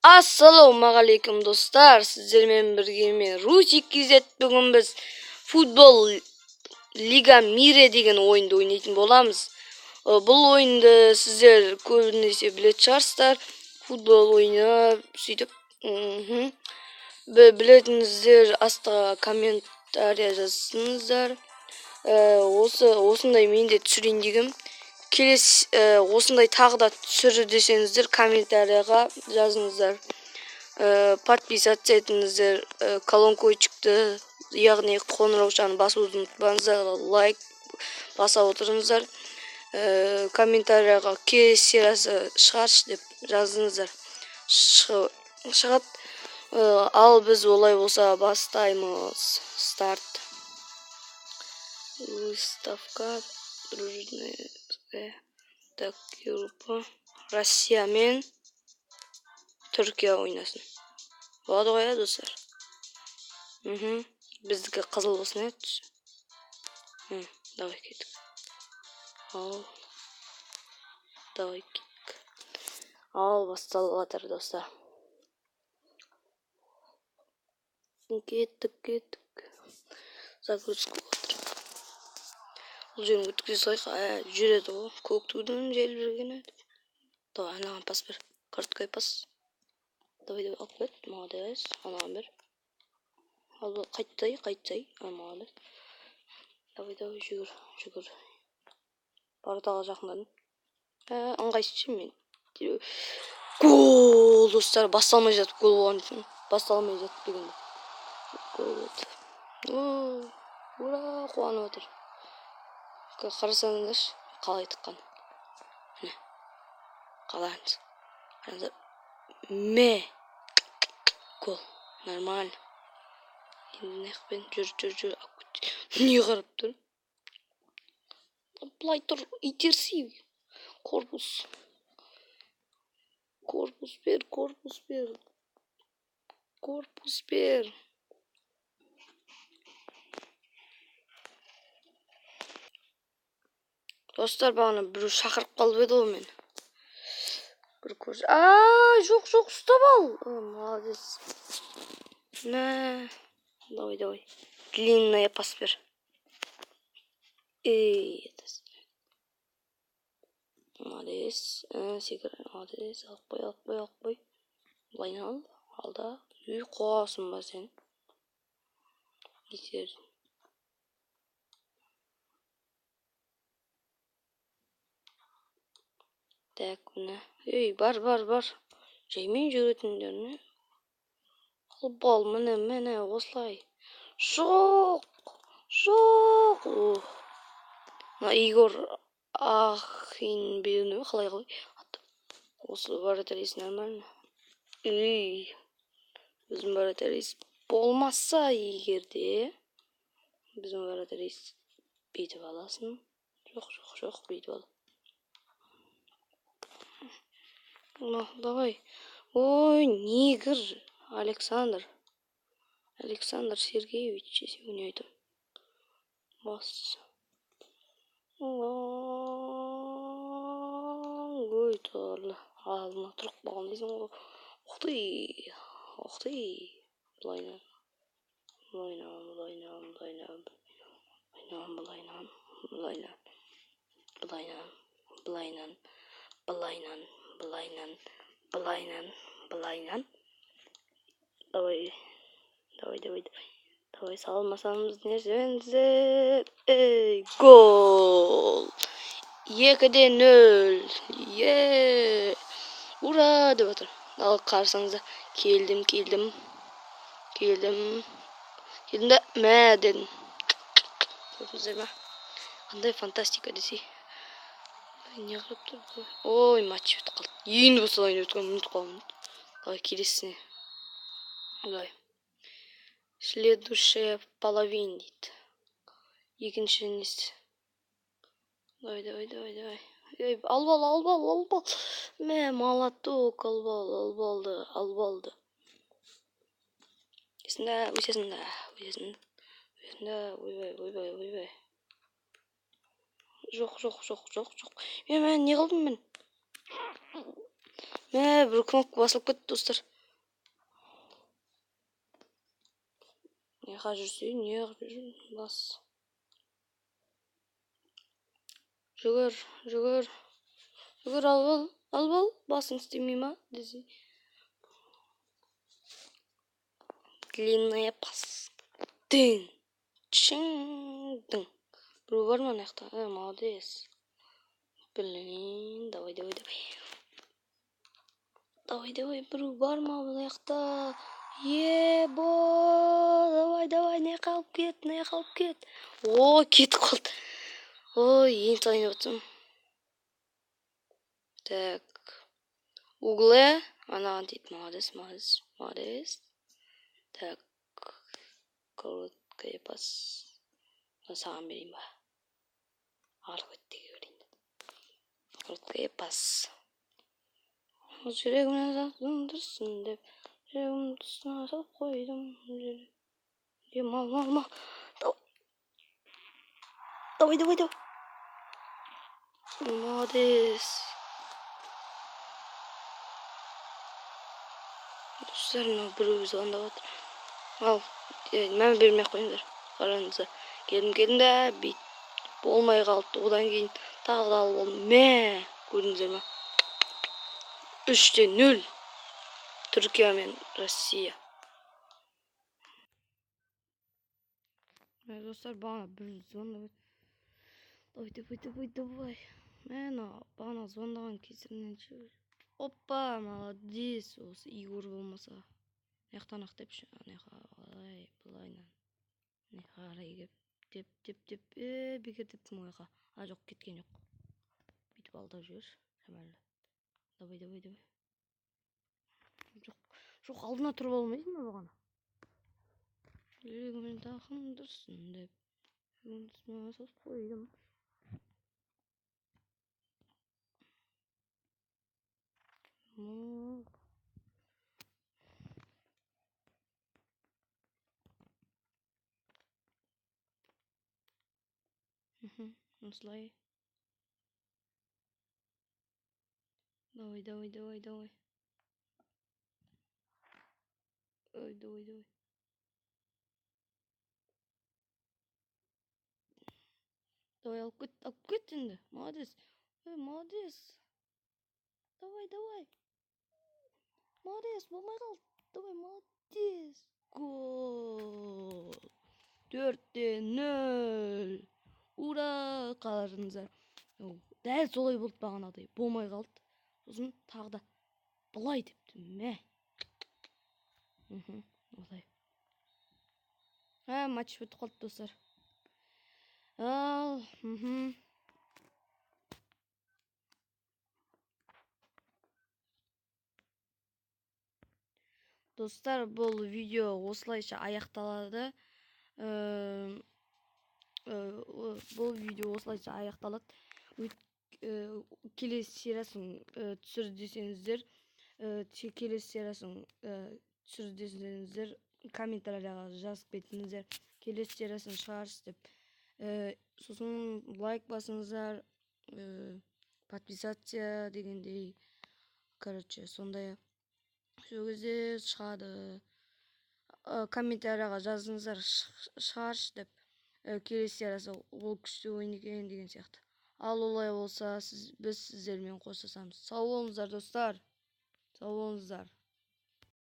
Ассалаумағалейкум достар, сіздермен бірге мен Русик KZ. Бүгін біз футбол Лига Мире деген ойынды ойнайтын боламыз. Бұл ойынды сіздер көбінесе білетін шығарсыздар. Футбол ойны сөйтіп білетіңіздер астыға комментария жазсаңыздар. Осындай мен де түсірейін дегім. Келесі осындай тағы да түсір десеңіздер комментарияға жазыңыздар. Подписаться етіңіздер, колонкойчикті, яғни қоңыраушаны басуды ұмытпаңыздар, лайк баса отырыңыздар. Комментарияға келесі сериясы шығаршы деп жазыңыздар. Шығады. Ал біз олай болса бастаймыз. Старт. Выставка. Дружная. Так, Европа. Россия мен Түркия ойнасын. Болады ғой, достар. Біздікі қызыл болсын, түс. Давай кеттік. Давай кеттік. Ал басталып жатыр, достар. Кеттік. Загрузка отыр. Бұл жерін өткізе сайқа, жүреді ғой. Көк тудың жел біргені. Давай, анаған пас бір. Короткай пас. Давай, алып кет. Молодец. Анаған бір. Қайттай. Молодец. Давай, жүгір. Бардағы жақындадым. Ыңғайсызшы мен. Гол, достар. Басталмай жатып гол болған үшін. Басталмай жатып дегенде. Гол болды. Ура, қуанып отыр. Қарасаңыздаршы, қалай тыққан. Қалаңыз. Гол. Нормально. Енді неқпен жүр. Не қарап тұр? Бұлай тұр, итерси. Корпус бер. Достар, бағана бір шақырып қалып еді ғой мен. Бір көрші. Жоқ, ұстап ал. Молодец. Давай. Длинная пас бер. Молодец. Молодец. Алып қой. Бұлайын ал. Алда. Қоғасын ба сен. Етер. Так, мына. Бар. Жаймен жүретіндеріне. Футбол, міне, осылай. Жоқ. Мына Игор Ахин беріне қалай. Осы вратарис нормально. Біздің вратарис болмаса егерде. Біздің вратарис бейтіп аласын. Жоқ, бейтіп ал. Давай. Ой, негр. Александр Сергеевич, если у него это бас. Ой, торлы. Алдына тұрып қалған дейсің ғой. Ух ты. Бұлайнан. Давай, салмасамыз нерсеңіздер. Гол. 2-0. Ура деп отыр. Ал қарсаңызда келдім да мә дедім. Көрдіңіздер ма? Қандай фантастика десе. Не қылып тұр? Ой, матч өтіп қалды. Енді осылай өткен ұмытып қалдым. Давай келесіне. Давай. Следующая половина дейді. Екінші несі. Давай. Албал. Мә, молоток, албалды. Өсесін да. Ойбай. Жоқ. Мен не қылдым мен? Bir knopka basılıp ketdi dostlar. Ne жүрсün, не жүрсün, бас. Жүгір, ал, басың істемей ма? Десе. Длинная пас. Дың, чың, дың. Біреу бар ма мынаяқта? Молодец. Блин, давай. Давай, біреу бар ма мынаяқта? Ебо, давай, не қалып кет. О, кетіп қалды. Ой, ең сайын өттім. Так. Углы. Анаған дейді. Молодец. Так. Короткая пас. Саған берейін ба? Артық өттіге берейін. Короткая пас. Жүрегімнен сақтындырсын деп. Жүрегімнің тұсына салып қойдым. Алма. Давай. Молодец. Достар, мынау біреу звондап отыр. Ал, мән бермей қойыңдар. Қараңыздар. Келдім да, бит болмай қалды. Одан кейін тағы да алып алдым. Көрдіңіздер ма? 3-0. Түркия мен Россия. Достар, бағана біреу звондап отыр. Давай. Бағана звондаған кесірінен шығыр. Опа, молодец. Осы Игорь болмаса. Яқтан ақтайпшы. Былайнан. Қарай кеп. Деп. Бекер дептім ойға. Жоқ, кеткен жоқ. Бүйтіп алдап жүр. Шамалы. Давай. Жоқ, алдына тұрып алмайсың ба бағана? Жүрегімнен тақындырсын деп. Жүрегімнен сос қойдым. Осылай. Давай. Давай. Давай, алып кет енді. Молодец. Молодец. Давай. Молодец, болмай қалды. Давай, молодец. Гол. 4-0. Ура, қаларыңыздар. Дәл солай болды бағанадай. Болмай қалды. Сосын тағы да былай депті. Олай. Матч бітіп қалды достар. Достар, бұл видео осылайша аяқталады. Келесі сериясын түсір десеңіздер, комментарияға жазып кетіңіздер. Келесі сериясын шығаршы деп. Сосын лайк басыңыздар, подписаться дегендей. Короче, сондай. Сол кезде шығады. Комментарияға жазыңыздар, шығаршы деп. Келесі сериясы ол күшті ойын екен деген сияқты. Ал олай болса, біз сіздермен қоштасамыз. Сау болыңыздар достар. Сау болыңыздар.